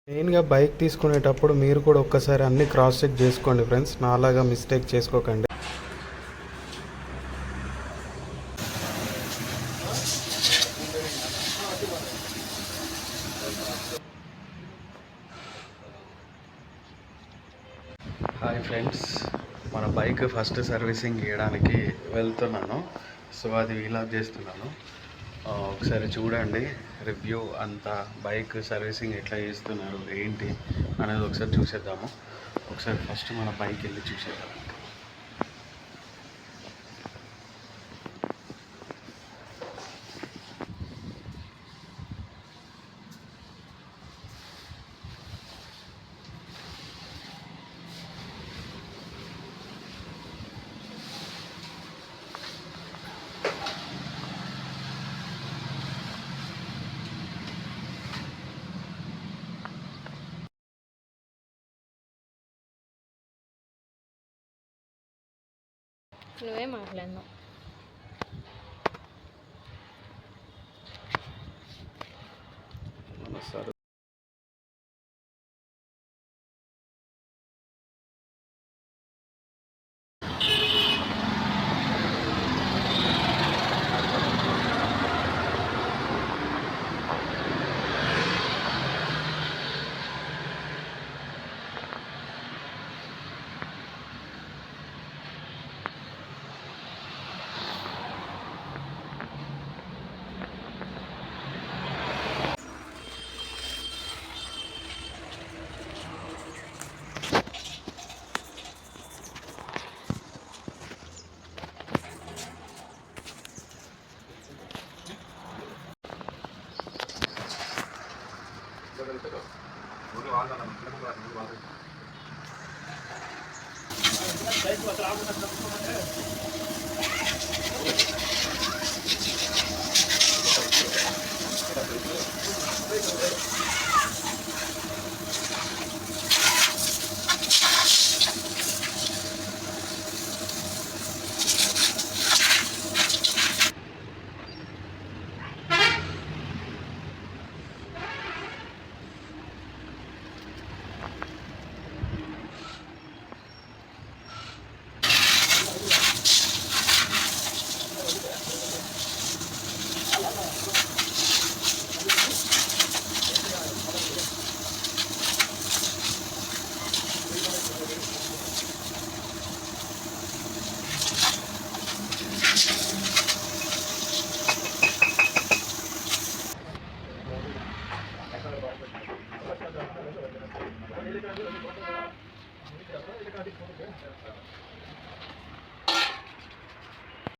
మెయిన్గా బైక్ తీసుకునేటప్పుడు మీరు కూడా ఒక్కసారి అన్ని క్రాస్ చెక్ చేసుకోండి ఫ్రెండ్స్, నాలాగా మిస్టేక్ చేసుకోకండి. హాయ్ ఫ్రెండ్స్, మన బైక్ ఫస్ట్ సర్వీసింగ్ చేయడానికి వెళ్తున్నాను. సో అది వీలాగ్ చేస్తున్నాను. ఒకసారి చూడండి రివ్యూ అంతా, బైక్ సర్వీసింగ్ ఎట్లా చేస్తున్నారు ఏంటి అనేది ఒకసారి చూసేద్దాము. ఒకసారి ఫస్ట్ మన బైక్ వెళ్ళి చూసేద్దాం. నువ్వే మాట్లాడినావు. సరే,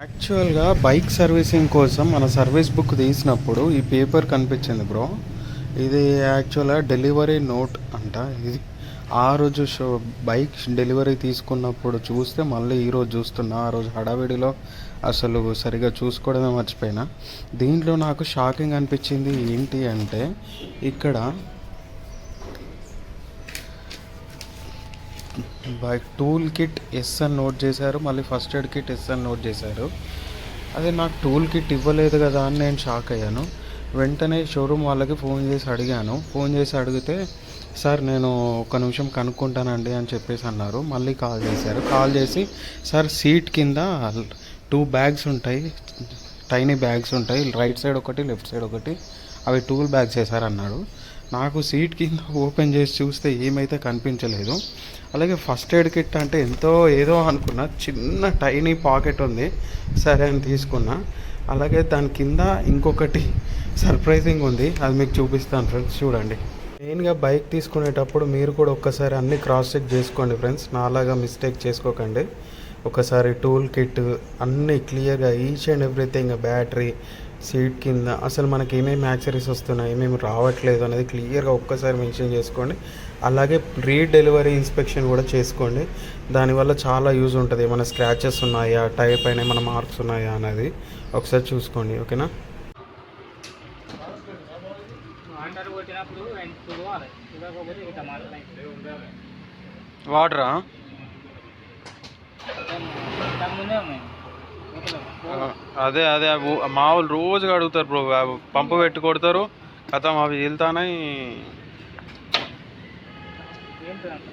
యాక్చువల్గా బైక్ సర్వీసింగ్ కోసం మన సర్వీస్ బుక్ తీసినప్పుడు ఈ పేపర్ కనిపించింది బ్రో. ఇది యాక్చువల్గా డెలివరీ నోట్ అంట. ఇది ఆ రోజు బైక్ డెలివరీ తీసుకున్నప్పుడు చూస్తే మళ్ళీ ఈరోజు చూస్తున్నా. ఆ రోజు హడావిడిలో అసలు సరిగా చూసుకోవడమే మర్చిపోయినా. దీంట్లో నాకు షాకింగ్ అనిపించింది ఏంటి అంటే, ఇక్కడ బైక్ టూల్ కిట్ ఎస్ అని నోట్ చేశారు, మళ్ళీ ఫస్ట్ ఎయిడ్ కిట్ ఎస్ అని నోట్ చేశారు. అదే నాకు టూల్ కిట్ ఇవ్వలేదు కదా అని నేను షాక్ అయ్యాను. వెంటనే షోరూమ్ వాళ్ళకి ఫోన్ చేసి అడిగాను. ఫోన్ చేసి అడిగితే, సార్ నేను ఒక నిమిషం కనుక్కుంటానండి అని చెప్పేసి అన్నారు. మళ్ళీ కాల్ చేశారు. కాల్ చేసి, సార్ సీట్ కింద 2 బ్యాగ్స్ ఉంటాయి, టైనీ బ్యాగ్స్ ఉంటాయి, రైట్ సైడ్ ఒకటి లెఫ్ట్ సైడ్ ఒకటి, అవి టూల్ బ్యాగ్స్ వేసారన్నాడు. నాకు సీట్ కింద ఓపెన్ చేసి చూస్తే ఏమైతే కనిపించలేదు. అలాగే ఫస్ట్ ఎయిడ్ కిట్ అంటే ఎంతో ఏదో అనుకున్నా, చిన్న టైనీ పాకెట్ ఉంది, సరే అని తీసుకున్నా. అలాగే దాని కింద ఇంకొకటి సర్ప్రైజింగ్ ఉంది, అది మీకు చూపిస్తాను ఫ్రెండ్స్, చూడండి. మెయిన్గా బైక్ తీసుకునేటప్పుడు మీరు కూడా ఒక్కసారి అన్ని క్రాస్ చెక్ చేసుకోండి ఫ్రెండ్స్, నాలాగా మిస్టేక్ చేసుకోకండి. ఒకసారి టూల్ కిట్ అన్నీ క్లియర్గా, each and everything, battery, seat కింద అసలు మనకి ఏమేమి యాక్సరీస్ వస్తున్నాయి, ఏమేమి రావట్లేదు అనేది క్లియర్గా ఒక్కసారి మెన్షన్ చేసుకోండి. అలాగే ప్రీ డెలివరీ ఇన్స్పెక్షన్ కూడా చేసుకోండి. దానివల్ల చాలా యూజ్ ఉంటుంది. ఏమైనా స్క్రాచెస్ ఉన్నాయా, టైర్ పైన ఏమైనా మార్క్స్ ఉన్నాయా అనేది ఒకసారి చూసుకోండి, ఓకేనా. వాటరా అదే అదే మామూలు రోజుగా అడుగుతారు బ్రో, పంపు పెట్టి కొడతారు, కథం అవి వెళ్తానని ఉంటుంది అంట.